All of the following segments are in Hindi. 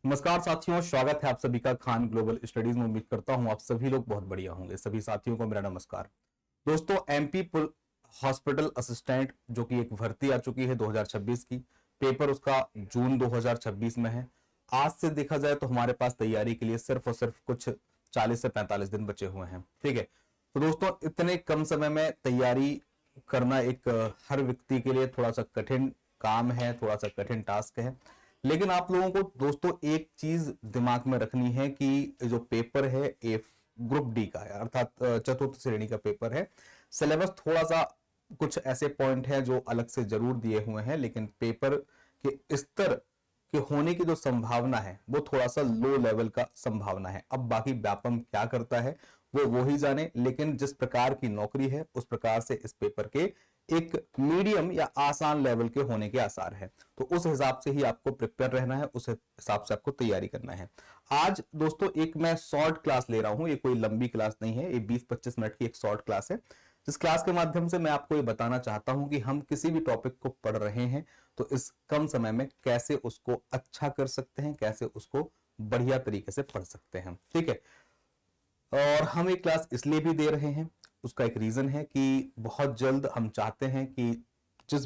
नमस्कार साथियों, स्वागत है आप सभी का खान ग्लोबल स्टडीज में। उम्मीद करता हूं आप सभी लोग बहुत बढ़िया होंगे। सभी साथियों को मेरा नमस्कार। दोस्तों, एमपी हॉस्पिटल असिस्टेंट जो कि एक भर्ती आ चुकी है 2026 की, पेपर उसका जून 2026 में है। आज से देखा जाए तो हमारे पास तैयारी के लिए सिर्फ और सिर्फ कुछ 40 से 45 दिन बचे हुए हैं। ठीक है, तो दोस्तों इतने कम समय में तैयारी करना एक हर व्यक्ति के लिए थोड़ा सा कठिन काम है, थोड़ा सा कठिन टास्क है। लेकिन आप लोगों को दोस्तों एक चीज दिमाग में रखनी है कि जो पेपर है ए ग्रुप डी का है, अर्थात चतुर्थ श्रेणी का पेपर है। सिलेबस थोड़ा सा कुछ ऐसे पॉइंट है जो अलग से जरूर दिए हुए हैं, लेकिन पेपर के स्तर के होने की जो संभावना है वो थोड़ा सा लो लेवल का संभावना है। अब बाकी व्यापम क्या करता है वो ही जाने, लेकिन जिस प्रकार की नौकरी है उस प्रकार से इस पेपर के एक मीडियम या आसान लेवल के होने के आसार है। तो उस हिसाब से ही आपको प्रिपेयर रहना है, उस हिसाब से आपको तैयारी करना है। आज दोस्तों एक मैं शॉर्ट क्लास ले रहा हूं, ये कोई लंबी क्लास नहीं है, ये 20-25 मिनट की एक शॉर्ट क्लास है। जिस क्लास के माध्यम से मैं आपको ये बताना चाहता हूं कि हम किसी भी टॉपिक को पढ़ रहे हैं तो इस कम समय में कैसे उसको अच्छा कर सकते हैं, कैसे उसको बढ़िया तरीके से पढ़ सकते हैं। ठीक है, और हम एक क्लास इसलिए भी दे रहे हैं, उसका एक रीजन है कि बहुत जल्द हम चाहते हैं कि जिस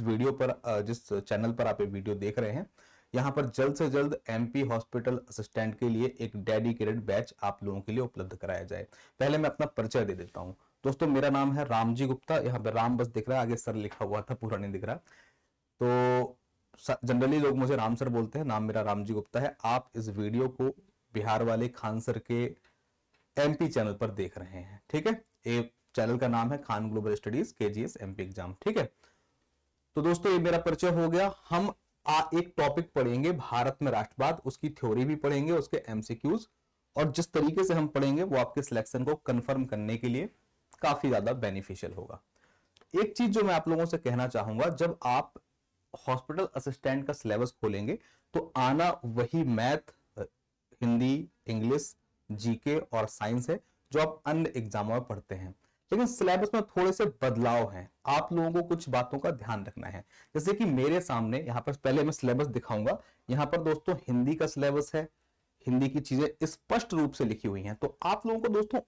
चैनल पर आप ये वीडियो देख रहे हैं, यहां पर जल्द से जल्द एमपी हॉस्पिटल असिस्टेंट के लिए एक डेडिकेटेड बैच आप लोगों के लिए उपलब्ध कराया जाए। पहले मैं अपना परिचय दे देता हूं। दोस्तों, मेरा नाम है रामजी गुप्ता। यहाँ पे राम बस दिख रहा है, आगे सर लिखा हुआ था, पूरा नहीं दिख रहा। तो जनरली लोग मुझे राम सर बोलते हैं, नाम मेरा रामजी गुप्ता है। आप इस वीडियो को बिहार वाले खान सर के एमपी चैनल पर देख रहे हैं। ठीक है, ये चैनल का नाम है Khan global studies KGS MP exam. ठीक है, तो दोस्तों ये मेरा परिचय हो गया। हम एक टॉपिक पढ़ेंगे भारत में राष्ट्रवाद, उसकी थ्योरी भी पढ़ेंगे, उसके एमसीक्यूज, और जिस तरीके से हम पढ़ेंगे वो आपके सिलेक्शन को कंफर्म करने के लिए काफी ज्यादा बेनिफिशियल होगा। एक चीज जो मैं आप लोगों से कहना चाहूंगा, जब आप हॉस्पिटल असिस्टेंट का सिलेबस खोलेंगे तो आना वही मैथ, हिंदी, इंग्लिश, जीके और साइंस है जो आप अन्य एग्जामों में पढ़ते हैं। लेकिन सिलेबस में थोड़े से बदलाव हैं, आप लोगों को कुछ बातों का ध्यान रखना है। जैसे कि मेरे सामने यहां पर पहले मैं सिलेबस दिखाऊंगा। यहां पर दोस्तों हिंदी का सिलेबस है, हिंदी की चीजें स्पष्ट रूप से लिखी हुई हैं। तो आप लोगों को दोस्तों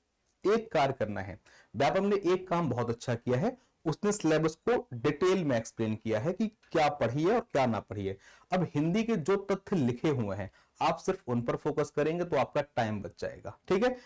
एक कार्य करना है। व्यापम ने एक काम बहुत अच्छा किया है, उसने सिलेबस को डिटेल में एक्सप्लेन किया है कि क्या पढ़िए और क्या ना पढ़िए। अब हिंदी के जो तथ्य लिखे हुए हैं आप सिर्फ उन पर फोकस करेंगे तो आपका टाइम बच जाएगा। ठीक है,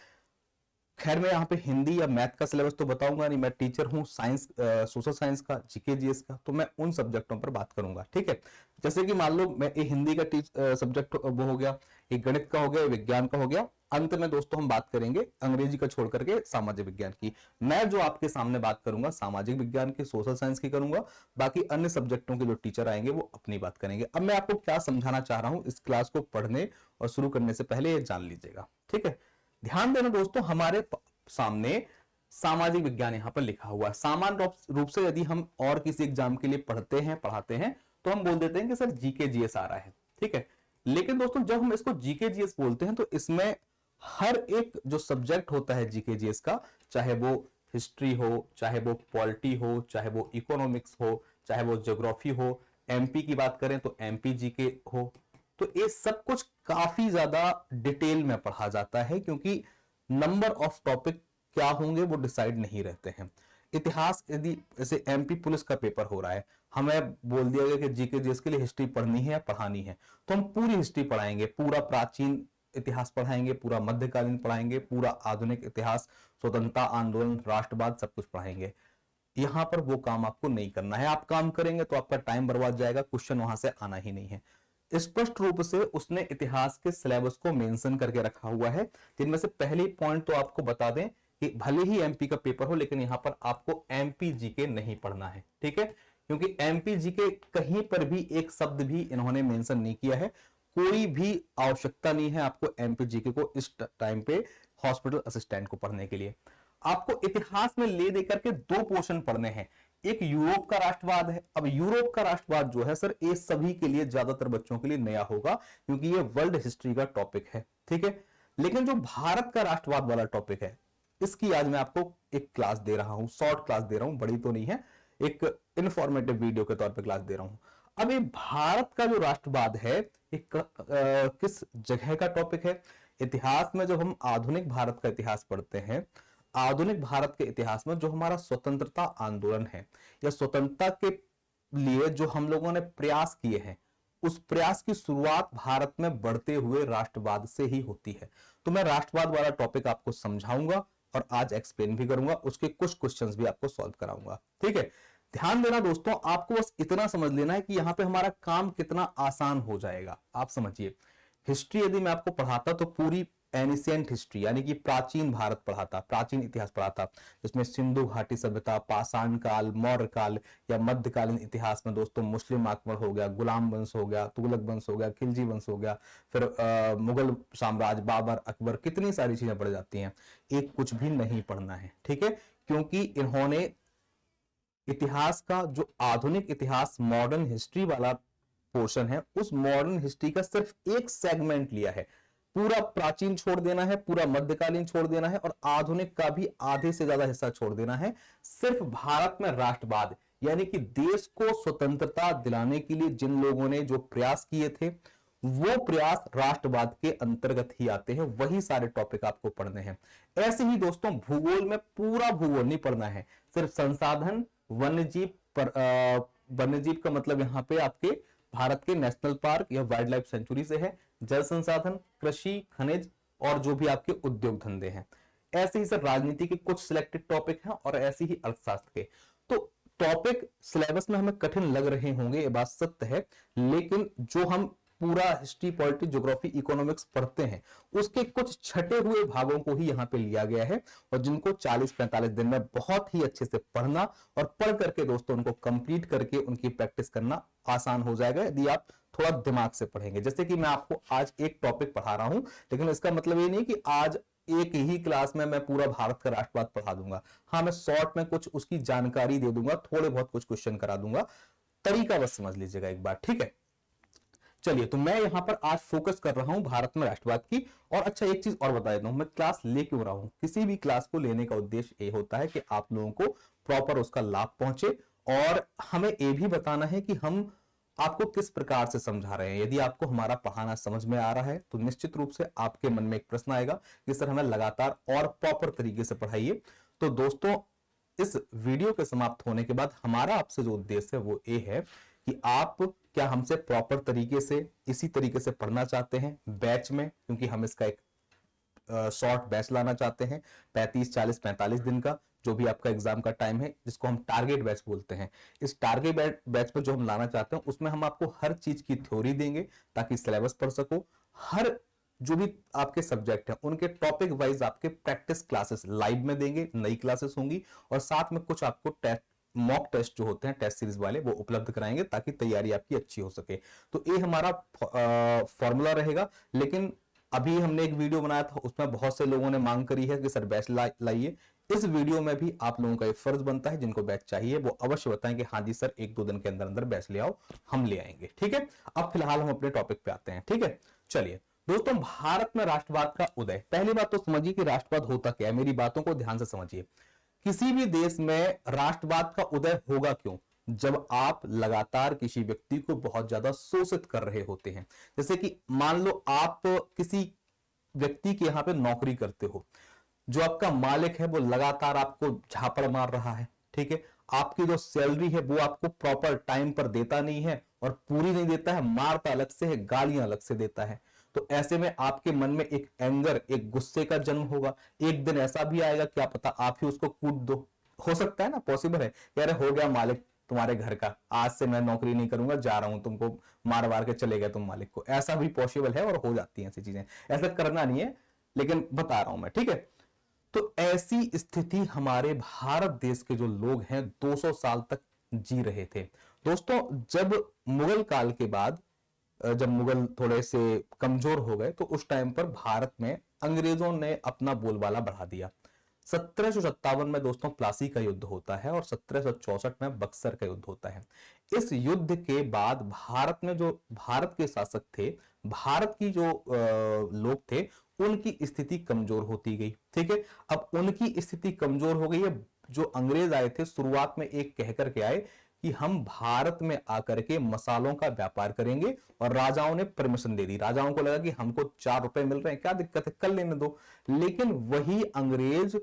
खैर मैं यहाँ पे हिंदी या मैथ का सिलेबस तो बताऊंगा नहीं, मैं टीचर हूँ साइंस, सोशल साइंस का, जीके जीएस का, तो मैं उन सब्जेक्टों पर बात करूंगा। ठीक है, जैसे कि मान लो मैं हिंदी का सब्जेक्ट वो हो गया, एक गणित का हो गया, विज्ञान का हो गया। अंत में दोस्तों हम बात करेंगे अंग्रेजी का छोड़ करके सामाजिक विज्ञान की। मैं जो आपके सामने बात करूंगा सामाजिक विज्ञान की, सोशल साइंस की करूंगा। बाकी अन्य सब्जेक्टों के जो टीचर आएंगे वो अपनी बात करेंगे। अब मैं आपको क्या समझाना चाह रहा हूं इस क्लास को पढ़ने और शुरू करने से पहले ये जान लीजिएगा। ठीक है, ध्यान देना दोस्तों, हमारे सामने सामाजिक विज्ञान यहां पर लिखा हुआ है। सामान्य रूप से यदि हम और किसी एग्जाम के लिए पढ़ते हैं, पढ़ाते हैं, तो हम बोल देते हैं कि सर जीके जीएस आ रहा है। ठीक है, लेकिन दोस्तों जब हम इसको जीके जीएस बोलते हैं तो इसमें हर एक जो सब्जेक्ट होता है जीके जीएस का, चाहे वो हिस्ट्री हो, चाहे वो पॉलिटी हो, चाहे वो इकोनॉमिक्स हो, चाहे वो ज्योग्राफी हो, एमपी की बात करें तो एमपी जीके हो, तो ये सब कुछ काफी ज्यादा डिटेल में पढ़ा जाता है, क्योंकि नंबर ऑफ टॉपिक क्या होंगे वो डिसाइड नहीं रहते हैं। इतिहास, यदि जैसे एमपी पुलिस का पेपर हो रहा है, हमें बोल दिया गया कि जीके जीएस के लिए हिस्ट्री पढ़नी है या पढ़ानी है, तो हम पूरी हिस्ट्री पढ़ाएंगे, पूरा प्राचीन इतिहास पढ़ाएंगे, पूरा मध्यकालीन पढ़ाएंगे, पूरा आधुनिक इतिहास, स्वतंत्रता आंदोलन, राष्ट्रवाद, सब कुछ पढ़ाएंगे। यहां पर वो काम आपको नहीं करना है। आप काम करेंगे तो आपका टाइम बर्बाद जाएगा, क्वेश्चन वहां से आना ही नहीं है। स्पष्ट रूप से उसने इतिहास के सिलेबस को मेंशन करके रखा हुआ है, जिनमें से पहली पॉइंट तो आपको बता दें कि भले ही एमपी का पेपर हो, लेकिन यहां पर आपको एमपी जीके नहीं पढ़ना है। ठीक है, क्योंकि एमपी जीके कहीं पर भी एक शब्द भी इन्होंने मेंशन नहीं किया है। कोई भी आवश्यकता नहीं है आपको एमपी जीके को इस टाइम पे हॉस्पिटल असिस्टेंट को पढ़ने के लिए। आपको इतिहास में ले देकर के दो पोर्शन पढ़ने हैं। एक यूरोप का राष्ट्रवाद है। अब यूरोप का राष्ट्रवाद जो है सर, ये सभी के लिए, ज्यादातर बच्चों के लिए नया होगा, क्योंकि ये वर्ल्ड हिस्ट्री का टॉपिक है। ठीक है, लेकिन जो भारत का राष्ट्रवाद वाला टॉपिक है, इसकी आज मैं आपको एक क्लास दे रहा हूं, शॉर्ट क्लास दे रहा हूं, बड़ी तो नहीं है, एक इंफॉर्मेटिव वीडियो के तौर पर क्लास दे रहा हूं। अब ये भारत का जो राष्ट्रवाद है एक किस जगह का टॉपिक है? इतिहास में जब हम आधुनिक भारत का इतिहास पढ़ते हैं, आधुनिक भारत के इतिहास में जो हमारा स्वतंत्रता आंदोलन है या स्वतंत्रता के लिए जो हम लोगों ने प्रयास किए हैं, उस प्रयास की शुरुआत भारत में बढ़ते हुए राष्ट्रवाद से ही होती है। तो मैं राष्ट्रवाद वाला टॉपिक आपको समझाऊंगा और आज एक्सप्लेन भी करूंगा, उसके कुछ क्वेश्चंस भी आपको सॉल्व कराऊंगा। ठीक है, ध्यान देना दोस्तों, आपको बस इतना समझ लेना है कि यहां पे हमारा काम कितना आसान हो जाएगा। आप समझिए, हिस्ट्री यदि मैं आपको पढ़ाता तो पूरी एनिशियंट हिस्ट्री यानी कि प्राचीन भारत पढ़ाता, प्राचीन इतिहास पढ़ाता, जिसमें सिंधु घाटी सभ्यता, पाषाण काल, मौर्य काल या मध्यकालीन इतिहास में दोस्तों मुस्लिम आक्रमण हो गया, गुलाम वंश हो गया, तुगलक वंश हो गया, खिलजी वंश हो गया, फिर मुगल साम्राज्य, बाबर, अकबर, कितनी सारी चीजें पढ़ जाती हैं। एक कुछ भी नहीं पढ़ना है, ठीक है, क्योंकि इन्होंने इतिहास का जो आधुनिक इतिहास मॉडर्न हिस्ट्री वाला पोर्शन है, उस मॉडर्न हिस्ट्री का सिर्फ एक सेगमेंट लिया है। पूरा प्राचीन छोड़ देना है, पूरा मध्यकालीन छोड़ देना है और आधुनिक का भी आधे से ज्यादा हिस्सा छोड़ देना है। सिर्फ भारत में राष्ट्रवाद यानी कि देश को स्वतंत्रता दिलाने के लिए जिन लोगों ने जो प्रयास किए थे, वो प्रयास राष्ट्रवाद के अंतर्गत ही आते हैं। वही सारे टॉपिक आपको पढ़ने हैं। ऐसे ही दोस्तों भूगोल में पूरा भूगोल नहीं पढ़ना है, सिर्फ संसाधन, वन्यजीव पर वन्यजीव का मतलब यहां पे आपके भारत के नेशनल पार्क या वाइल्ड लाइफ सेंचुरी से है, जल संसाधन, कृषि, खनिज और जो भी आपके उद्योग धंधे हैं। ऐसे ही सर राजनीति के कुछ सिलेक्टेड टॉपिक हैं और ऐसे ही अर्थशास्त्र के। तो टॉपिक सिलेबस में हमें कठिन लग रहे होंगे, ये बात सत्य है, लेकिन जो हम पूरा हिस्ट्री, पॉलिटिक्स, ज्योग्राफी, इकोनॉमिक्स पढ़ते हैं, उसके कुछ छटे हुए भागों को ही यहाँ पे लिया गया है और जिनको 40-45 दिन में बहुत ही अच्छे से पढ़ना और पढ़ करके दोस्तों उनको कंप्लीट करके उनकी प्रैक्टिस करना आसान हो जाएगा यदि आप थोड़ा दिमाग से पढ़ेंगे। जैसे कि मैं आपको आज एक टॉपिक पढ़ा रहा हूं, लेकिन इसका मतलब ये नहीं कि आज एक ही क्लास में मैं पूरा भारत का राष्ट्रवाद पढ़ा दूंगा। हाँ, मैं शॉर्ट में कुछ उसकी जानकारी दे दूंगा, थोड़े बहुत कुछ क्वेश्चन करा दूंगा, तरीका बस समझ लीजिएगा एक बार, ठीक है। चलिए, तो मैं यहां पर आज फोकस कर रहा हूं भारत में राष्ट्रवाद की। और अच्छा, एक चीज और बता देता हूं, मैं क्लास ले क्यों रहा हूं। किसी भी क्लास को लेने का उद्देश्य ये होता है कि आप लोगों को प्रॉपर उसका लाभ पहुंचे और हमें ये भी बताना है कि हम आपको किस प्रकार से समझा रहे हैं। यदि आपको हमारा पढ़ाना समझ में आ रहा है तो निश्चित रूप से आपके मन में एक प्रश्न आएगा कि सर हमें लगातार और प्रॉपर तरीके से पढ़ाइए। तो दोस्तों, इस वीडियो के समाप्त होने के बाद हमारा आपसे जो उद्देश्य है वो ये है कि आप क्या हमसे प्रॉपर तरीके से इसी तरीके से पढ़ना चाहते हैं बैच में, क्योंकि हम इसका एक शॉर्ट बैच लाना चाहते हैं 35, 40, 45 दिन का, जो भी आपका एग्जाम का टाइम है, जिसको हम टारगेट बैच बोलते हैं। इस टारगेट बैच पर जो हम लाना चाहते हैं उसमें हम आपको हर चीज की थ्योरी देंगे ताकि सिलेबस पढ़ सको। हर जो भी आपके सब्जेक्ट हैं उनके टॉपिक वाइज आपके प्रैक्टिस क्लासेस लाइव में देंगे, नई क्लासेस होंगी और साथ में कुछ आपको मॉक टेस्ट जो होते हैं टेस्ट सीरीज वाले वो उपलब्ध कराएंगे ताकि तैयारी आपकी अच्छी हो सके। तो ये हमारा फॉर्मूला रहेगा। लेकिन अभी हमने एक वीडियो बनाया था, उसमें बहुत से लोगों ने मांग करी है कि सर बैच लाइए। इस वीडियो में भी आप लोगों का एक फर्ज बनता है, जिनको बैच चाहिए वो अवश्य बताएं कि हाँ जी सर 1-2 दिन के अंदर अंदर बैच ले आओ, हम ले आएंगे, ठीक है। अब फिलहाल हम अपने टॉपिक पे आते हैं, ठीक है। चलिए दोस्तों, भारत में राष्ट्रवाद का उदय। पहली बात तो समझिए कि राष्ट्रवाद होता क्या है, मेरी बातों को ध्यान से समझिए। किसी भी देश में राष्ट्रवाद का उदय होगा क्यों? जब आप लगातार किसी व्यक्ति को बहुत ज्यादा शोषित कर रहे होते हैं। जैसे कि मान लो आप किसी व्यक्ति के यहां पे नौकरी करते हो, जो आपका मालिक है वो लगातार आपको झापड़ मार रहा है, ठीक है। आपकी जो सैलरी है वो आपको प्रॉपर टाइम पर देता नहीं है और पूरी नहीं देता है, मारता अलग से है, गालियां अलग से देता है। तो ऐसे में आपके मन में एक एंगर, एक गुस्से का जन्म होगा। एक दिन ऐसा भी आएगा, क्या पता आप ही उसको कूट दो। हो सकता है ना, पॉसिबल है, यार हो गया मालिक तुम्हारे घर का, आज से मैं नौकरी नहीं करूंगा, जा रहा हूं, तुमको मार मार के चले गए तुम मालिक को। ऐसा भी पॉसिबल है और हो जाती है ऐसी चीजें। ऐसा करना नहीं है, लेकिन बता रहा हूं मैं, ठीक है। तो ऐसी स्थिति हमारे भारत देश के जो लोग हैं 200 साल तक जी रहे थे। दोस्तों, जब मुगल काल के बाद जब मुगल थोड़े से कमजोर हो गए तो उस टाइम पर भारत में अंग्रेजों ने अपना बोलबाला बढ़ा दिया। 1757 में दोस्तों प्लासी का युद्ध होता है और 1764 में बक्सर का युद्ध होता है। इस युद्ध के बाद भारत में जो भारत के शासक थे, भारत की जो लोग थे, उनकी स्थिति कमजोर होती गई, ठीक है। अब उनकी स्थिति कमजोर हो गई है। जो अंग्रेज आए थे शुरुआत में एक कह करके आए कि हम भारत में आकर के मसालों का व्यापार करेंगे, और राजाओं ने परमिशन दे दी। राजाओं को लगा कि हमको 4 रुपए मिल रहे हैं, क्या दिक्कत है, कर लेने दो। लेकिन वही अंग्रेज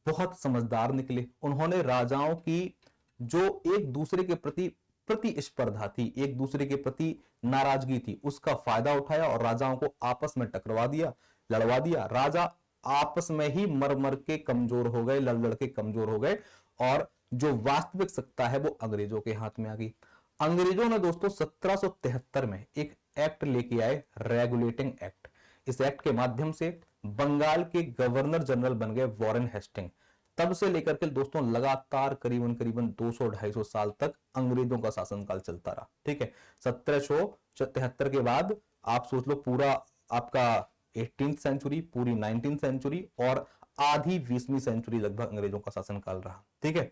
बहुत समझदार निकले। उन्होंने राजाओं की जो एक दूसरे के प्रति प्रतिस्पर्धा थी, एक दूसरे के प्रति नाराजगी थी, उसका फायदा उठाया और राजाओं को आपस में टकरवा दिया, लड़वा दिया। राजा आपस में ही मर मर के कमजोर हो गए, लड़ लड़ के कमजोर हो गए, और जो वास्तविक सत्ता है वो अंग्रेजों के हाथ में आ गई। अंग्रेजों ने दोस्तों 1773 में एक एक्ट लेके आए, रेगुलेटिंग एक्ट। इस एक्ट के माध्यम से बंगाल के गवर्नर जनरल बन गए वॉरेन हेस्टिंग। तब से लेकर के दोस्तों लगातार करीबन करीबन 200-250 साल तक अंग्रेजों का शासनकाल चलता रहा। ठीक है, 1773 के बाद आप सोच लो पूरा आपका 18th सेंचुरी, पूरी 19th सेंचुरी और आधी 20वीं सेंचुरी लगभग अंग्रेजों का शासनकाल रहा। ठीक है,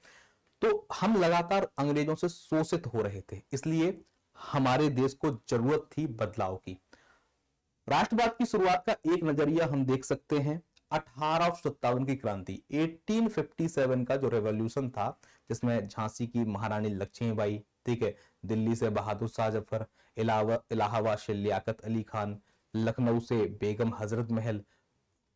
तो हम लगातार अंग्रेजों से शोषित हो रहे थे, इसलिए हमारे देश को जरूरत थी बदलाव की। राष्ट्रवाद की शुरुआत का एक नजरिया हम देख सकते हैं 1857 की क्रांति, 1857 का जो रेवोल्यूशन था, जिसमें झांसी की महारानी लक्ष्मीबाई, ठीक है, दिल्ली से बहादुर शाह जफर, इलाहाबाद से लियाकत अली खान, लखनऊ से बेगम हजरत महल,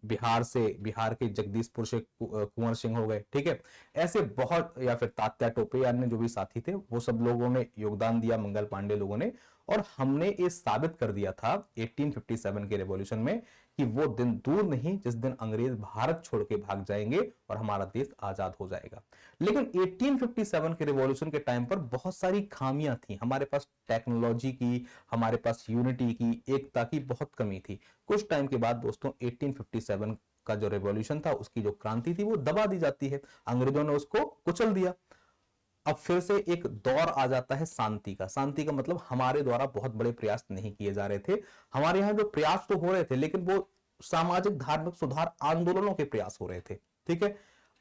बिहार के जगदीशपुर से कुंवर सिंह हो गए। ठीक है, ऐसे बहुत, या फिर तात्या टोपे या अन्य जो भी साथी थे वो सब लोगों ने योगदान दिया, मंगल पांडे लोगों ने, और हमने ये साबित कर दिया था 1857 के रेवोल्यूशन में कि वो दिन दूर नहीं जिस दिन अंग्रेज भारत छोड़ के भाग जाएंगे और हमारा देश आजाद हो जाएगा। लेकिन 1857 के रेवोल्यूशन के टाइम पर बहुत सारी खामियां थी। हमारे पास टेक्नोलॉजी की, हमारे पास यूनिटी की, एकता की बहुत कमी थी। कुछ टाइम के बाद दोस्तों 1857 का जो रेवोल्यूशन था, उसकी जो क्रांति थी वो दबा दी जाती है, अंग्रेजों ने उसको कुचल दिया। अब फिर से एक दौर आ जाता है शांति का। शांति का मतलब हमारे द्वारा बहुत बड़े प्रयास नहीं किए जा रहे थे। हमारे यहाँ जो प्रयास तो हो रहे थे, लेकिन वो सामाजिक धार्मिक सुधार आंदोलनों के प्रयास हो रहे थे। ठीक है,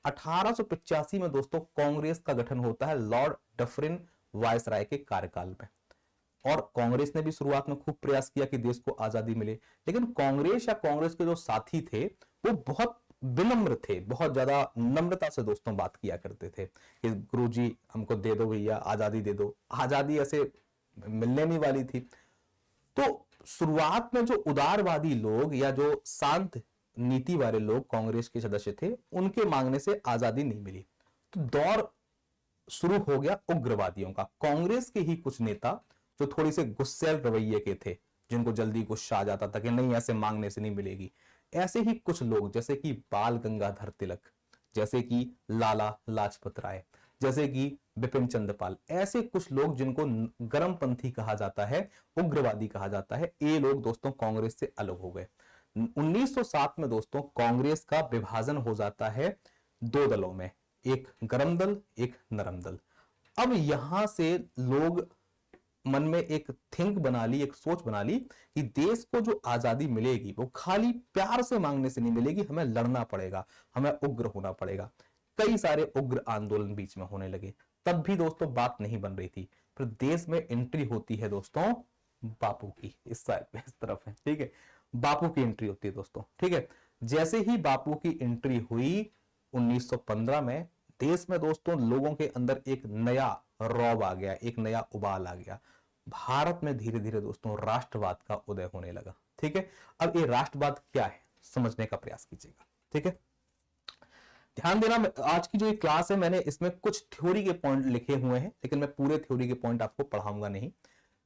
1885 में दोस्तों कांग्रेस का गठन होता है लॉर्ड डफरिन वायसराय के कार्यकाल में, और कांग्रेस ने भी शुरुआत में खूब प्रयास किया कि देश को आजादी मिले। लेकिन कांग्रेस या कांग्रेस के जो साथी थे वो बहुत विनम्र थे, बहुत ज्यादा नम्रता से दोस्तों बात किया करते थे कि गुरुजी हमको दे दो भैया, आजादी दे दो। आजादी ऐसे मिलने नहीं वाली थी। तो शुरुआत में जो उदारवादी लोग या जो शांत नीति वाले लोग कांग्रेस के सदस्य थे, उनके मांगने से आजादी नहीं मिली। तो दौर शुरू हो गया उग्रवादियों का। कांग्रेस के ही कुछ नेता जो थोड़ी से गुस्सैल रवैये के थे, जिनको जल्दी गुस्सा आ जाता था कि नहीं ऐसे मांगने से नहीं मिलेगी, ऐसे ही कुछ लोग जैसे कि बाल गंगाधर तिलक, जैसे कि लाला लाजपत राय, जैसे कि बिपिन चंद्र पाल, ऐसे कुछ लोग जिनको गर्मपंथी कहा जाता है, उग्रवादी कहा जाता है, ये लोग दोस्तों कांग्रेस से अलग हो गए। 1907 में दोस्तों कांग्रेस का विभाजन हो जाता है 2 दलों में, एक गरम दल, एक नरम दल। अब यहां से लोग मन में एक थिंक बना ली, एक सोच बना ली कि देश को जो आजादी मिलेगी वो खाली प्यार से मांगने से नहीं मिलेगी, हमें लड़ना पड़ेगा, हमें उग्र होना पड़ेगा। कई सारे उग्र आंदोलन बीच में होने लगे। तब भी दोस्तों बात नहीं बन रही थी। फिर देश में एंट्री होती है दोस्तों बापू की, इस साइड पे, इस तरफ है, ठीक है, बापू की एंट्री होती है दोस्तों। ठीक है, जैसे ही बापू की एंट्री हुई 1915 में, देश में दोस्तों लोगों के अंदर एक नया रौब आ गया, एक नया उबाल आ गया। भारत में धीरे धीरे दोस्तों राष्ट्रवाद का उदय होने लगा। ठीक है, अब ये राष्ट्रवाद क्या है समझने का प्रयास कीजिएगा। ठीक है, ध्यान देना, आज की जो ये क्लास है मैंने इसमें कुछ थ्योरी के पॉइंट लिखे हुए हैं, लेकिन मैं पूरे थ्योरी के पॉइंट आपको पढ़ाऊंगा नहीं।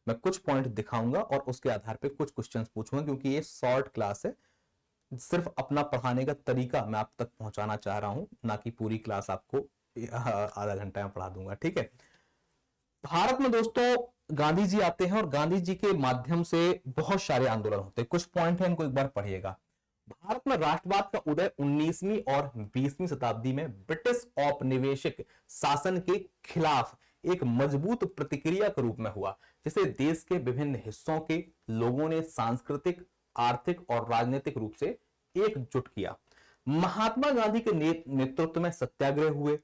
मैं कुछ पॉइंट दिखाऊंगा और उसके आधार पे कुछ क्वेश्चंस पूछूंगा, क्योंकि ये शॉर्ट क्लास है। सिर्फ अपना पढ़ाने का तरीका मैं आप तक पहुंचाना चाह रहा हूं, ना कि पूरी क्लास आपको आधा घंटा में पढ़ा दूंगा। ठीक है, भारत में दोस्तों गांधी जी आते हैं और गांधी जी के माध्यम से बहुत सारे आंदोलन होते हैं। कुछ पॉइंट है, इनको एक बार पढ़िएगा। भारत में राष्ट्रवाद का उदय 19वीं और 20वीं शताब्दी में ब्रिटिश औपनिवेशिक शासन के खिलाफ एक मजबूत प्रतिक्रिया के रूप में हुआ, जिसे देश के विभिन्न हिस्सों के लोगों ने सांस्कृतिक, आर्थिक और राजनीतिक रूप से एकजुट किया। महात्मा गांधी के नेतृत्व में सत्याग्रह हुए,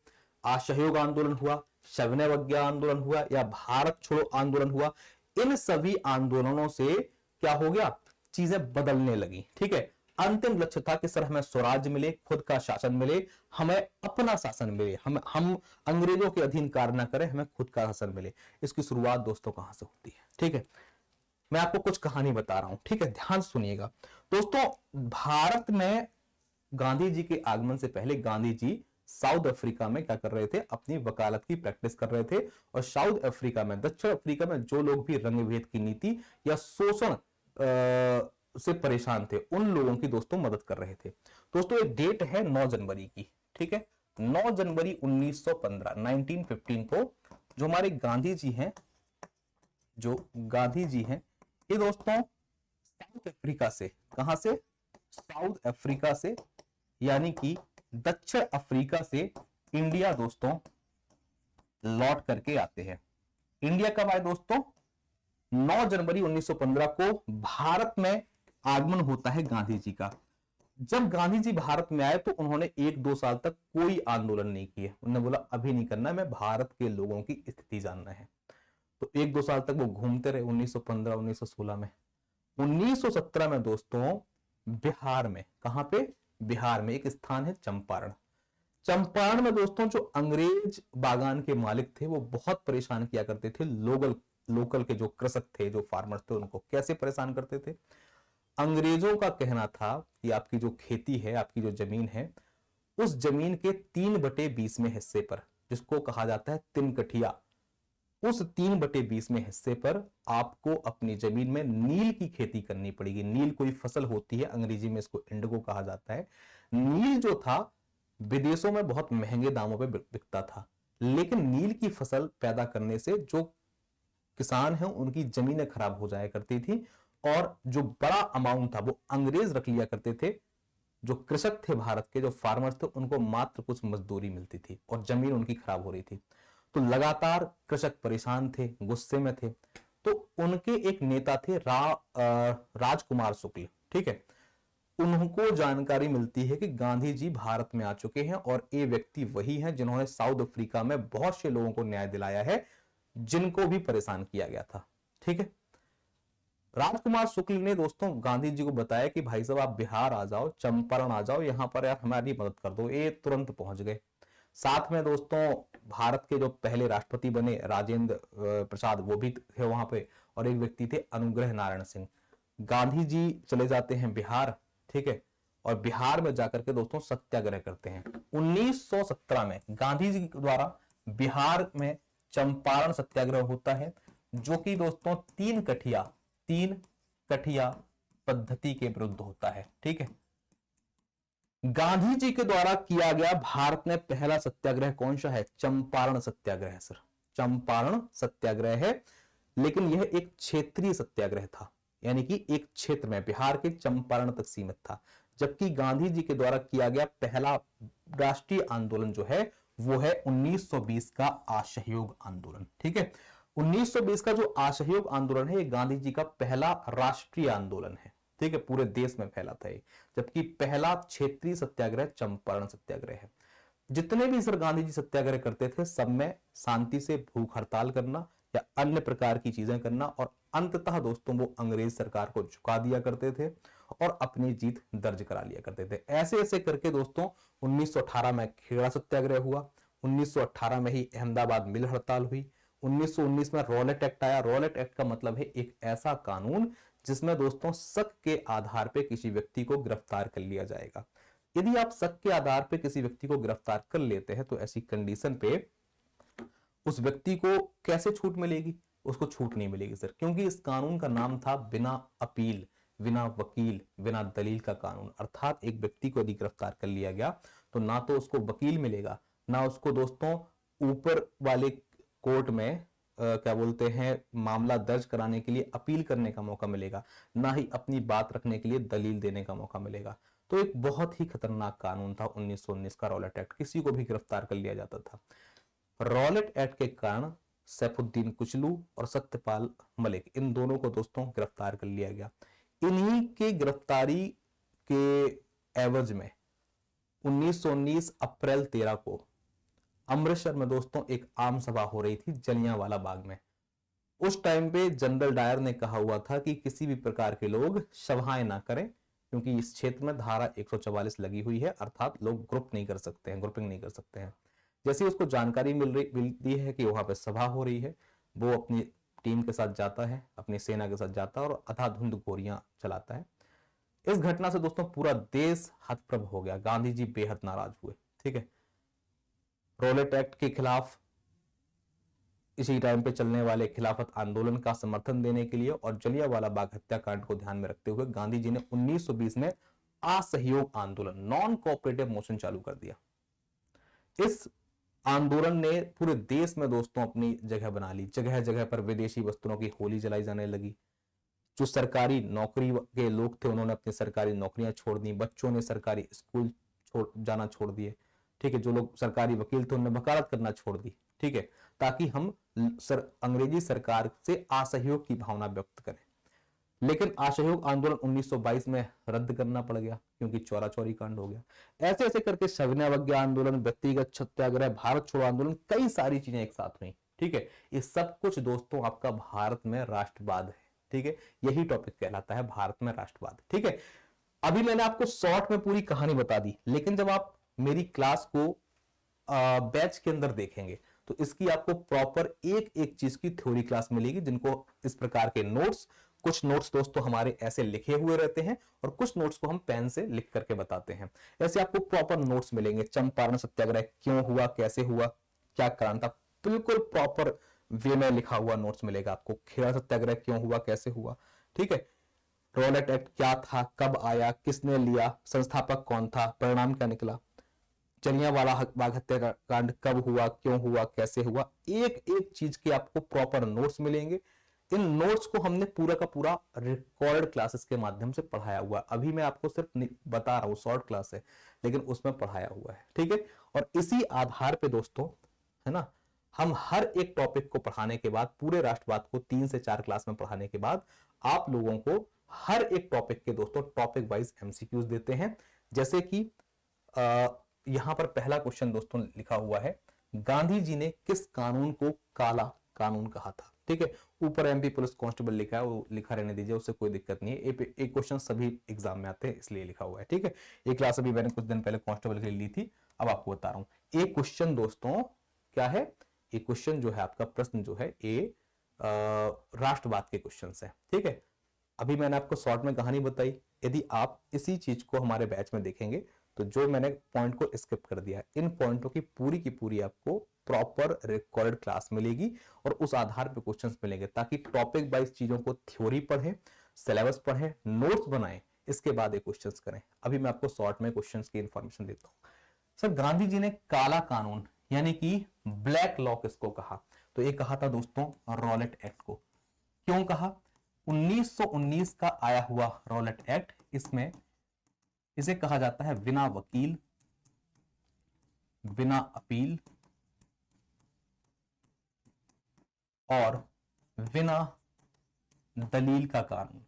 असहयोग आंदोलन हुआ, सविनय आंदोलन हुआ या भारत छोड़ो आंदोलन हुआ। इन सभी आंदोलनों से क्या हो गया, चीजें बदलने लगी। ठीक है, अंतिम लक्ष्य था कि सर हमें स्वराज्य मिले, खुद का शासन मिले, हमें अपना शासन मिले, हम अंग्रेजों के अधीन कार्य ना करें, हमें खुद का शासन मिले। इसकी शुरुआत दोस्तों कहां से होती है? ठीक है, मैं आपको कुछ कहानी बता रहा हूं, ठीक है, ध्यान सुनिएगा दोस्तों। भारत में गांधी जी के आगमन से पहले गांधी जी साउथ अफ्रीका में क्या कर रहे थे? अपनी वकालत की प्रैक्टिस कर रहे थे। और साउथ अफ्रीका में, दक्षिण अफ्रीका में जो लोग भी रंग भेद की नीति या शोषण से परेशान थे, उन लोगों की दोस्तों मदद कर रहे थे। दोस्तों एक डेट है 9 जनवरी की, ठीक है, 9 जनवरी 1915 1915 को जो हमारे गांधी जी हैं, जो गांधी जी हैं, ये दोस्तों साउथ अफ्रीका से, कहां से? साउथ अफ्रीका से, यानी कि दक्षिण अफ्रीका से इंडिया दोस्तों लौट करके आते हैं। इंडिया कब आए दोस्तों? 9 जनवरी 1915 को भारत में आगमन होता है गांधी जी का। जब गांधी जी भारत में आए तो उन्होंने 1-2 साल तक कोई आंदोलन नहीं किए। उन्होंने बोला अभी नहीं करना, मैं भारत के लोगों की स्थिति जानना है। तो 1-2 साल तक वो घूमते रहे 1915 1916 में। 1917 में दोस्तों बिहार में, कहां पे? बिहार में एक स्थान है चंपारण। चंपारण में दोस्तों जो अंग्रेज बागान के मालिक थे वो बहुत परेशान किया करते थे लोकल के जो कृषक थे, जो फार्मर्स थे, उनको कैसे परेशान करते थे? अंग्रेजों का कहना था कि आपकी जो खेती है, आपकी जो जमीन है, उस जमीन के 3/20 हिस्से पर, जिसको कहा जाता है तिनकठिया, उस 3/20 हिस्से पर आपको अपनी जमीन में नील की खेती करनी पड़ेगी। नील कोई फसल होती है, अंग्रेजी में इसको इंडिगो कहा जाता है। नील जो था विदेशों में बहुत महंगे दामों पे बिकता था, लेकिन नील की फसल पैदा करने से जो किसान हैं उनकी जमीनें खराब हो जाया करती थी, और जो बड़ा अमाउंट था वो अंग्रेज रख लिया करते थे। जो कृषक थे भारत के, जो फार्मर्स थे, उनको मात्र कुछ मजदूरी मिलती थी और जमीन उनकी खराब हो रही थी। तो लगातार कृषक परेशान थे, गुस्से में थे। तो उनके एक नेता थे राजकुमार शुक्ल, ठीक है, उनको जानकारी मिलती है कि गांधी जी भारत में आ चुके हैं और ये व्यक्ति वही हैं जिन्होंने साउथ अफ्रीका में बहुत से लोगों को न्याय दिलाया है, जिनको भी परेशान किया गया था। ठीक है, राजकुमार शुक्ल ने दोस्तों गांधी जी को बताया कि भाई साहब आप बिहार आ जाओ, चंपारण आ जाओ, यहां पर यार हमारी मदद कर दो। ये तुरंत पहुंच गए। साथ में दोस्तों भारत के जो पहले राष्ट्रपति बने राजेंद्र प्रसाद, वो भी थे वहां पे, और एक व्यक्ति थे अनुग्रह नारायण सिंह। गांधी जी चले जाते हैं बिहार, ठीक है, और बिहार में जाकर के दोस्तों सत्याग्रह करते हैं। 1917 में गांधी जी द्वारा बिहार में चंपारण सत्याग्रह होता है, जो कि दोस्तों तीन कठिया पद्धति के विरुद्ध होता है। ठीक है, गांधी जी के द्वारा किया गया भारत में पहला सत्याग्रह कौन सा है? चंपारण सत्याग्रह सर, चंपारण सत्याग्रह है। लेकिन यह एक क्षेत्रीय सत्याग्रह था, यानी कि एक क्षेत्र में, बिहार के चंपारण तक सीमित था। जबकि गांधी जी के द्वारा किया गया पहला राष्ट्रीय आंदोलन जो है वो है 1920 का असहयोग आंदोलन। ठीक है, 1920 का जो असहयोग आंदोलन है ये गांधी जी का पहला राष्ट्रीय आंदोलन है। ठीक है, पूरे देश में फैला था ये। जबकि पहला क्षेत्रीय सत्याग्रह चंपारण सत्याग्रह है। जितने भी सर गांधी जी सत्याग्रह करते थे, सब में शांति से भूख हड़ताल करना या अन्य प्रकार की चीजें करना, और अंततः दोस्तों वो अंग्रेज सरकार को झुका दिया करते थे और अपनी जीत दर्ज करा लिया करते थे। ऐसे ऐसे करके दोस्तों 1918 में खेड़ा सत्याग्रह हुआ, 1918 में ही अहमदाबाद मिल हड़ताल हुई, 1919 में रॉलेट एक्ट आया। रॉलेट एक्ट का मतलब है एक ऐसा कानून जिसमें दोस्तों शक के आधार पर किसी व्यक्ति को गिरफ्तार कर लिया जाएगा। यदि आप शक के आधार पर किसी व्यक्ति को गिरफ्तार कर लेते हैं तो ऐसी कंडीशन पे उस व्यक्ति को कैसे छूट मिलेगी? उसको छूट नहीं मिलेगी सर, क्योंकि इस कानून का नाम था बिना अपील, बिना वकील, बिना दलील का कानून। अर्थात एक व्यक्ति को यदि गिरफ्तार कर लिया गया तो ना तो उसको वकील मिलेगा, ना उसको दोस्तों ऊपर वाले कोर्ट में क्या बोलते हैं मामला दर्ज कराने के लिए अपील करने का मौका मिलेगा, ना ही अपनी बात रखने के लिए दलील देने का मौका मिलेगा। तो एक बहुत ही खतरनाक कानून था 1919 का रॉलेट एक्ट, किसी को भी गिरफ्तार कर लिया जाता था। रॉलेट एक्ट के कारण सैफुद्दीन कुचलू और सत्यपाल मलिक, इन दोनों को दोस्तों गिरफ्तार कर लिया गया। इन्हीं के गिरफ्तारी के एवज में 1919 अप्रैल 13 को अमृतसर में दोस्तों एक आम सभा हो रही थी जलियांवाला बाग में। उस टाइम पे जनरल डायर ने कहा हुआ था कि किसी भी प्रकार के लोग सभाएं ना करें, क्योंकि इस क्षेत्र में धारा 144 लगी हुई है, अर्थात लोग ग्रुपिंग नहीं कर सकते हैं। जैसे उसको जानकारी मिलती है कि वहां पर सभा हो रही है, वो अपनी टीम के साथ जाता है, अपनी सेना के साथ जाता है और अंधाधुंध गोलियां चलाता है। इस घटना से दोस्तों पूरा देश हतप्रभ हो गया, गांधी जी बेहद नाराज हुए। ठीक है, रॉलेट एक्ट के खिलाफ इसी टाइम पे चलने वाले खिलाफत आंदोलन का समर्थन देने के लिए और जलियांवाला बाग हत्याकांड को ध्यान में रखते हुए गांधी जी ने 1920 में असहयोग आंदोलन, नॉन कोऑपरेटिव मोशन चालू कर दिया। इस आंदोलन ने पूरे देश में दोस्तों अपनी जगह बना ली। जगह जगह पर विदेशी वस्त्रों की होली जलाई जाने लगी। जो सरकारी नौकरी के लोग थे उन्होंने अपनी सरकारी नौकरियां छोड़ दी, बच्चों ने सरकारी स्कूल जाना छोड़ दिए। ठीक है, जो लोग सरकारी वकील थे उन्होंने वकालत करना छोड़ दी। ठीक है, ताकि हम अंग्रेजी सरकार से असहयोग की भावना व्यक्त करें। लेकिन असहयोग आंदोलन 1922 में रद्द करना पड़ गया क्योंकि चौरा चौरी कांड हो गया। ऐसे ऐसे करके सविनय आंदोलन, व्यक्तिगत सत्याग्रह, भारत छोड़ो आंदोलन, कई सारी चीजें एक साथ हुई। ठीक है, ये सब कुछ दोस्तों आपका भारत में राष्ट्रवाद है। ठीक है, यही टॉपिक कहलाता है भारत में राष्ट्रवाद। ठीक है, अभी मैंने आपको शॉर्ट में पूरी कहानी बता दी, लेकिन जब आप मेरी क्लास को बैच के अंदर देखेंगे तो इसकी आपको प्रॉपर एक एक चीज की थ्योरी क्लास मिलेगी, जिनको इस प्रकार के नोट्स, कुछ नोट्स दोस्तों हमारे ऐसे लिखे हुए रहते हैं और कुछ नोट्स को हम पेन से लिख करके बताते हैं। ऐसे आपको प्रॉपर नोट्स मिलेंगे। चंपारण सत्याग्रह क्यों हुआ, कैसे हुआ, क्या कारण था, बिल्कुल प्रॉपर वे में लिखा हुआ नोट्स मिलेगा आपको। खेड़ा सत्याग्रह क्यों हुआ, कैसे हुआ। ठीक है, रॉलेट एक्ट क्या था, कब आया, किसने लिया, संस्थापक कौन था, परिणाम क्या निकला, जलियांवाला बाग हत्याकांड कब हुआ, क्यों हुआ, कैसे हुआ, एक एक चीज के आपको प्रॉपर नोट्स मिलेंगे। इन नोट्स को हमने पूरा का पूरा रिकॉर्डेड क्लासेस के माध्यम से पढ़ाया हुआ। अभी मैं आपको सिर्फ बता रहा हूँ, शॉर्ट क्लास है लेकिन उसमें पढ़ाया हुआ है। ठीक है, और इसी आधार पे दोस्तों, है ना, हम हर एक टॉपिक को पढ़ाने के बाद, पूरे राष्ट्रवाद को 3 से 4 क्लास में पढ़ाने के बाद आप लोगों को हर एक टॉपिक के दोस्तों टॉपिक वाइज एमसीक्यूज देते हैं। जैसे कि यहां पर पहला क्वेश्चन दोस्तों लिखा हुआ है, गांधी जी ने किस कानून को काला कानून कहा था। ठीक है, ऊपर एमपी पुलिस कांस्टेबल लिखा है, वो लिखा रहने दीजिए, उससे कोई दिक्कत नहीं है। एक क्वेश्चन सभी एग्जाम में आते हैं इसलिए लिखा हुआ है। ठीक है, एक क्लास अभी मैंने कुछ दिन पहले कांस्टेबल के लिए ली थी, अब आपको बता रहा हूं। एक क्वेश्चन दोस्तों क्या है, एक क्वेश्चन जो है आपका प्रश्न जो है ये राष्ट्रवाद के क्वेश्चन है। ठीक है, अभी मैंने आपको शॉर्ट में कहानी बताई। यदि आप इसी चीज को हमारे बैच में देखेंगे तो जो मैंने पॉइंट को स्किप कर दिया है, इन पॉइंटों की पूरी आपको प्रॉपर रिकॉर्डेड क्लास मिलेगी और उस आधार पे क्वेश्चंस मिलेंगे, ताकि टॉपिक वाइज चीजों को थ्योरी पढ़ें, सिलेबस पढ़ें, नोट्स बनाएं, इसके बाद ये क्वेश्चंस करें। अभी मैं आपको शॉर्ट में क्वेश्चंस की इंफॉर्मेशन देता हूं। सर, गांधी जी ने काला कानून यानी कि ब्लैक लॉ किसको कहा, तो ये कहा था दोस्तों रॉलेट एक्ट को। क्यों कहा, 1919 का आया हुआ रॉलेट एक्ट, इसमें इसे कहा जाता है बिना वकील, बिना अपील और बिना दलील का कानून।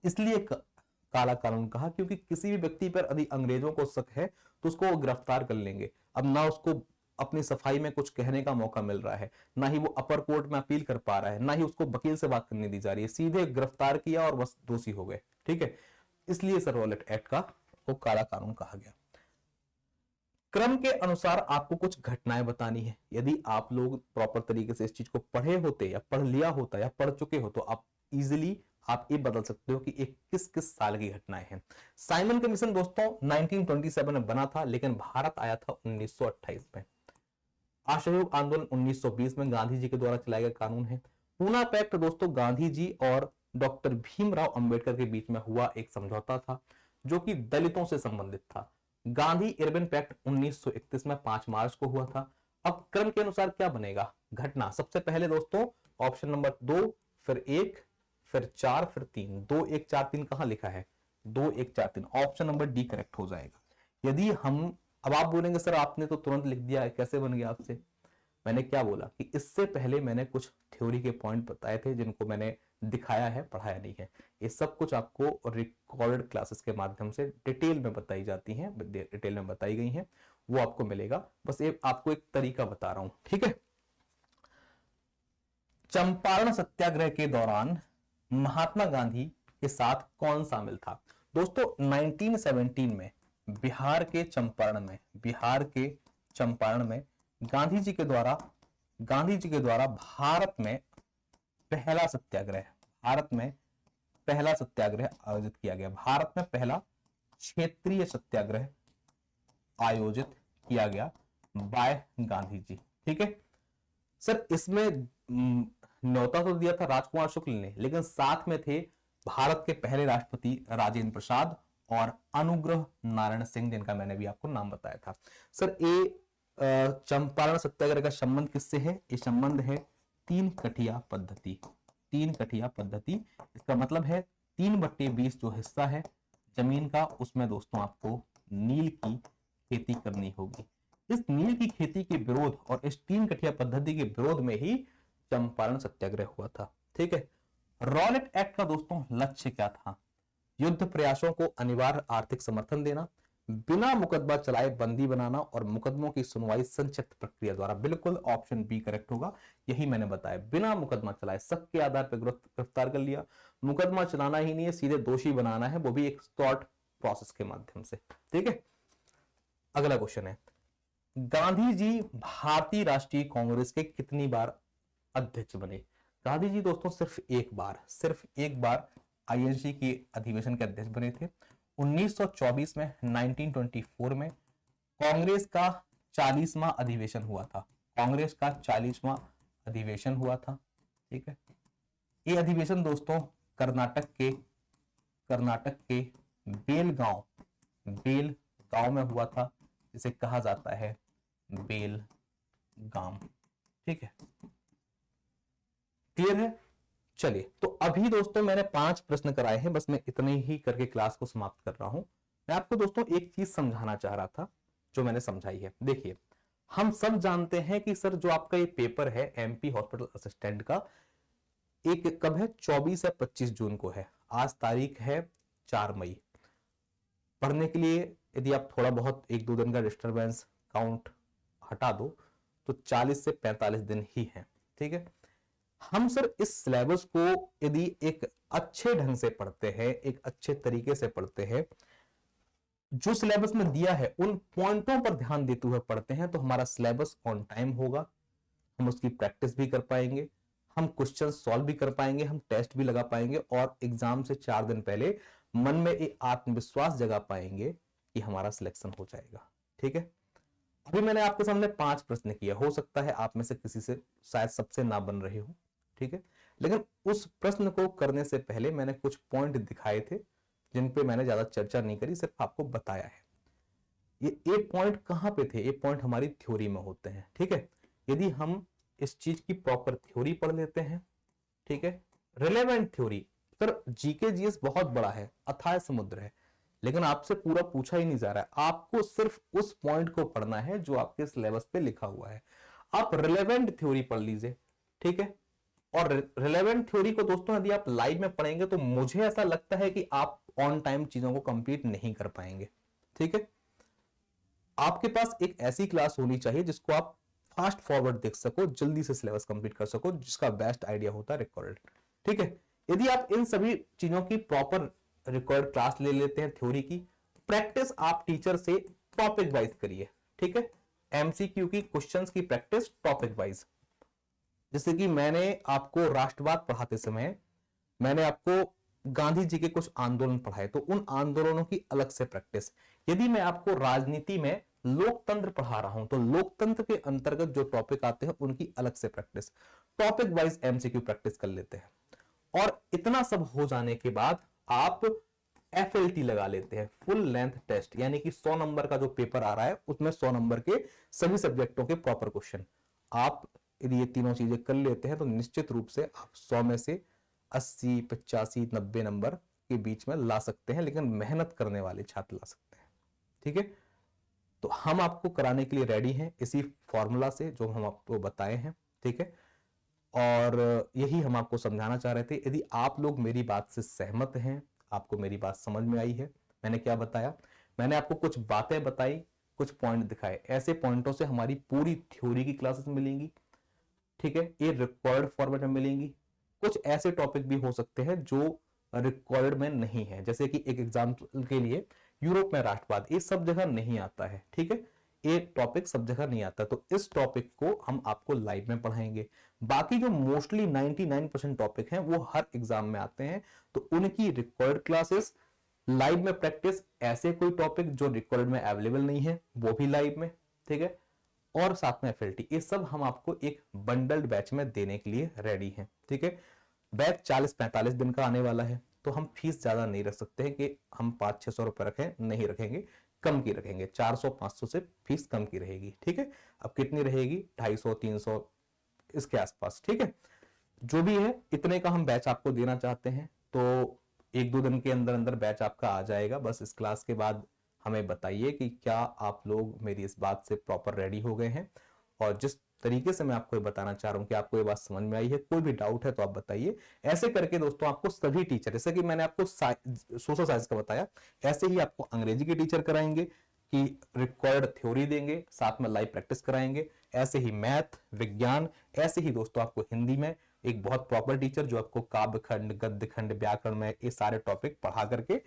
इसलिए काला कानून कहा क्योंकि किसी भी व्यक्ति पर यदि अंग्रेजों को शक है तो उसको वो गिरफ्तार कर लेंगे। अब ना उसको अपनी सफाई में कुछ कहने का मौका मिल रहा है, ना ही वो अपर कोर्ट में अपील कर पा रहा है, ना ही उसको वकील से बात करने दी जा रही है, सीधे गिरफ्तार किया और बस दोषी हो गए। ठीक है, इसलिए सर रॉलेट एक्ट का को काला कानून कहा गया। क्रम के अनुसार आपको कुछ घटनाएं बतानी है। यदि आप लोग प्रॉपर तरीके से इस चीज को पढ़े होते या पढ़ लिया होता या पढ़ चुके हो तो आप इजीली आप ये बदल सकते हो कि एक किस किस साल की घटनाएं हैं। साइमन कमीशन दोस्तों 1927 में बना था, लेकिन भारत आया था 1928 में। असहयोग आंदोलन 1920 में गांधी जी के द्वारा चलाया गया कानून है। पूना पैक्ट दोस्तों गांधी जी और डॉक्टर भीमराव अंबेडकर के बीच में हुआ एक समझौता था जो कि दलितों से संबंधित था। गांधी इरविन पैक्ट 1931 में 5 मार्च को हुआ था। अब क्रम के अनुसार क्या बनेगा घटना, सबसे पहले दोस्तों ऑप्शन नंबर 2, फिर 1, फिर 4, फिर 3। 2 1 4 3 कहां लिखा है, 2 1 4 3, ऑप्शन नंबर डी करेक्ट हो जाएगा। यदि हम, अब आप बोलेंगे सर आपने तो तुरंत लिख दिया, कैसे बन गया आपसे। मैंने क्या बोला कि इससे पहले मैंने कुछ थ्योरी के पॉइंट बताए थे जिनको मैंने दिखाया है, पढ़ाया नहीं है। ये सब कुछ आपको रिकॉर्डेड क्लासेस के माध्यम से डिटेल में बताई जाती हैं, डिटेल में बताई गई हैं, वो आपको मिलेगा। बस ये आपको एक तरीका बता रहा हूं। ठीक है, चंपारण सत्याग्रह के दौरान महात्मा गांधी के साथ कौन शामिल था? दोस्तों 1917 में बिहार के चंपारण में गांधी जी के द्वारा भारत में पहला सत्याग्रह आयोजित किया गया। भारत में पहला क्षेत्रीय सत्याग्रह आयोजित किया गया बाय गांधी जी। ठीक है सर, इसमें न्योता तो दिया था राजकुमार शुक्ल ने, लेकिन साथ में थे भारत के पहले राष्ट्रपति राजेंद्र प्रसाद और अनुग्रह नारायण सिंह, जिनका मैंने भी आपको नाम बताया था। सर ये चंपारण सत्याग्रह का संबंध किससे है? ये संबंध है 3 कठिया पद्धति। इसका मतलब है 3/20 जो हिस्सा है जमीन का, उसमें दोस्तों आपको नील की खेती करनी होगी। इस नील की खेती के विरोध और इस 3 कठिया पद्धति के विरोध में ही चंपारण सत्याग्रह हुआ था। ठीक है, रॉलेट एक्ट का दोस्तों लक्ष्य क्या था? युद्ध प्रयासों को अनिवार्य आर्थिक समर्थन देना, बिना मुकदमा चलाए बंदी बनाना और मुकदमों की सुनवाई संक्षिप्त प्रक्रिया द्वारा। बिल्कुल ऑप्शन बी करेक्ट होगा, यही मैंने बताया, बिना मुकदमा चलाए, शक के आधार पर गिरफ्तार कर लिया, मुकदमा चलाना ही नहीं है, सीधे दोषी बनाना है, वो भी एक शॉर्ट प्रोसेस के माध्यम से। ठीक है, अगला क्वेश्चन है, गांधी जी भारतीय राष्ट्रीय कांग्रेस के कितनी बार अध्यक्ष बने? गांधी जी दोस्तों सिर्फ एक बार आईएनसी के अधिवेशन के अध्यक्ष बने थे। 1924 में 1924 में कांग्रेस का 40वां अधिवेशन हुआ था। ठीक है, ये अधिवेशन दोस्तों कर्नाटक के बेलगांव में हुआ था, जिसे कहा जाता है बेलगाम। ठीक है, क्लियर है? चलिए, तो अभी दोस्तों मैंने 5 प्रश्न कराए हैं, बस मैं इतने ही करके क्लास को समाप्त कर रहा हूं। मैं आपको दोस्तों एक चीज समझाना चाह रहा था जो मैंने समझाई है। देखिए, हम सब जानते हैं कि सर जो आपका ये पेपर है एमपी हॉस्पिटल असिस्टेंट का, एक कब है? 24 या 25 जून को है। आज तारीख है 4 मई। पढ़ने के लिए यदि आप थोड़ा बहुत 1-2 दिन का डिस्टर्बेंस काउंट हटा दो तो 40 से 45 दिन ही है। ठीक है, हम सर इस सिलेबस को यदि एक अच्छे ढंग से पढ़ते हैं, एक अच्छे तरीके से पढ़ते हैं, जो सिलेबस में दिया है उन पॉइंटों पर ध्यान देते हुए पढ़ते हैं, तो हमारा सिलेबस ऑन टाइम होगा, हम उसकी प्रैक्टिस भी कर पाएंगे, हम क्वेश्चन सॉल्व भी कर पाएंगे, हम टेस्ट भी लगा पाएंगे और एग्जाम से 4 दिन पहले मन में एक आत्मविश्वास जगा पाएंगे कि हमारा सिलेक्शन हो जाएगा। ठीक है, अभी मैंने आपके सामने 5 प्रश्न किए, हो सकता है आप में से किसी से शायद सबसे ना बन रहे हो। ठीक है, लेकिन उस प्रश्न को करने से पहले मैंने कुछ पॉइंट दिखाए थे जिन पे मैंने ज्यादा चर्चा नहीं करी, सिर्फ आपको बताया है। ये पॉइंट कहां पे थे? ये पॉइंट हमारी थ्योरी में होते हैं। ठीक है, यदि हम इस चीज की प्रॉपर थ्योरी पढ़ लेते हैं, ठीक है, relevant theory. Sir GK GS बहुत बड़ा है, अथाह समुद्र है, लेकिन आपसे पूरा पूछा ही नहीं जा रहा है, आपको सिर्फ उस पॉइंट को पढ़ना है जो आपके सिलेबस पे लिखा हुआ है। आप रिलेवेंट थ्योरी पढ़ लीजिए। ठीक है, और रिलेवेंट थ्योरी को दोस्तों यदि आप लाइव में पढ़ेंगे तो मुझे ऐसा लगता है कि आप ऑन टाइम चीजों को कंप्लीट नहीं कर पाएंगे। ठीक है, आपके पास एक ऐसी क्लास होनी चाहिए जिसको आप फास्ट फॉरवर्ड देख सको, जल्दी से सिलेबस कंप्लीट कर सको, जिसका बेस्ट आइडिया होता है रिकॉर्डेड। ठीक है, यदि आप इन सभी चीजों की प्रॉपर रिकॉर्ड क्लास ले लेते हैं थ्योरी की, प्रैक्टिस आप टीचर से टॉपिक वाइज करिए। ठीक है, एमसीक्यू की क्वेश्चंस की प्रैक्टिस टॉपिक वाइज। जैसे कि मैंने आपको राष्ट्रवाद पढ़ाते समय मैंने आपको गांधी जी के कुछ आंदोलन पढ़ाए, तो उन आंदोलनों की अलग से प्रैक्टिस। यदि मैं आपको राजनीति में लोकतंत्र पढ़ा रहा हूं तो लोकतंत्र के अंतर्गत जो टॉपिक आते हैं उनकी अलग से practice, topic wise MCQ practice कर लेते हैं। और इतना सब हो जाने के बाद आप FLT लगा लेते हैं, फुल लेंथ टेस्ट, यानी कि 100 नंबर का जो पेपर आ रहा है उसमें 100 नंबर के सभी सब्जेक्टों के प्रॉपर क्वेश्चन। आप यदि ये तीनों चीजें कर लेते हैं तो निश्चित रूप से आप 100 में से 80, 85, 90 नंबर के बीच में ला सकते हैं, लेकिन मेहनत करने वाले छात्र ला सकते हैं। ठीक है, तो हम आपको कराने के लिए रेडी हैं इसी फॉर्मूला से जो हम आपको बताए हैं। ठीक है, और यही हम आपको समझाना चाह रहे थे। यदि आप लोग मेरी बात से सहमत हैं, आपको मेरी बात समझ में आई है, मैंने क्या बताया, मैंने आपको कुछ बातें बताई, कुछ पॉइंट दिखाए, ऐसे पॉइंटों से हमारी पूरी थ्योरी की क्लासेस मिलेंगी। ठीक है, ये रिकॉर्ड फॉर्मेट में मिलेंगी। कुछ ऐसे टॉपिक भी हो सकते हैं जो रिकॉर्ड में नहीं है। जैसे कि एक एग्जाम्पल के लिए यूरोप में राष्ट्रवाद, ये सब जगह नहीं आता है, ठीक है, ये टॉपिक सब जगह नहीं आता, तो इस टॉपिक को हम आपको लाइव में पढ़ाएंगे। बाकी जो मोस्टली 99% टॉपिक हैं वो हर एग्जाम में आते हैं, तो उनकी रिकॉर्ड क्लासेस, लाइव में प्रैक्टिस, ऐसे कोई टॉपिक जो रिकॉर्ड में अवेलेबल नहीं है वो भी लाइव में, ठीक है, और साथ में एफएलटी, ये सब हम आपको एक बंडल्ड बैच में देने के लिए रेडी हैं, ठीक है। बैच 40-45 दिन का आने वाला है, तो हम फीस ज्यादा नहीं रख सकते हैं कि हम 500-600 रुपए रखें, नहीं रखेंगे, कम की रखेंगे, 400-500 से फीस कम की रहेगी, ठीक है। अब कितनी रहेगी, 250-300 इसके आसपास, ठीक है। जो भी है इतने का हम बैच आपको देना चाहते हैं, तो 1-2 दिन के अंदर अंदर बैच आपका आ जाएगा। बस इस क्लास के बाद हमें बताइए कि क्या आप लोग मेरी इस बात से प्रॉपर रेडी हो गए हैं, और जिस तरीके से मैं आपको ये बताना चाह रहा हूं कि आपको ये बात समझ में आई है, कोई भी डाउट है तो आप बताइए। ऐसे करके दोस्तों आपको सभी टीचर, जैसे कि मैंने आपको सोशल साइंस का बताया, ऐसे ही आपको अंग्रेजी के टीचर कराएंगे कि रिक्वायर्ड थ्योरी देंगे, साथ में लाइव प्रैक्टिस कराएंगे, ऐसे ही मैथ, विज्ञान, ऐसे ही दोस्तों आपको हिंदी में एक बहुत प्रॉपर टीचर जो आपको काव्य खंड, गद्य खंड, व्याकरण में ये सारे टॉपिक पढ़ा करके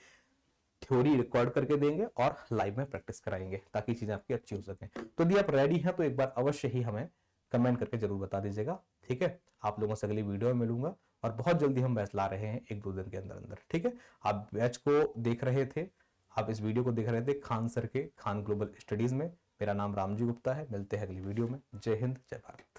थ्योरी रिकॉर्ड करके देंगे और लाइव में प्रैक्टिस कराएंगे, ताकि चीजें आपकी अच्छी हो सकें। तो यदि आप रेडी हैं तो एक बार अवश्य ही हमें कमेंट करके जरूर बता दीजिएगा, ठीक है। आप लोगों से अगली वीडियो में मिलूंगा, और बहुत जल्दी हम बैच ला रहे हैं 1-2 दिन के अंदर अंदर, ठीक है। आप बैच को देख रहे थे, आप इस वीडियो को देख रहे थे खान सर के खान ग्लोबल स्टडीज में। मेरा नाम रामजी गुप्ता है, मिलते हैं अगली वीडियो में। जय हिंद, जय भारत।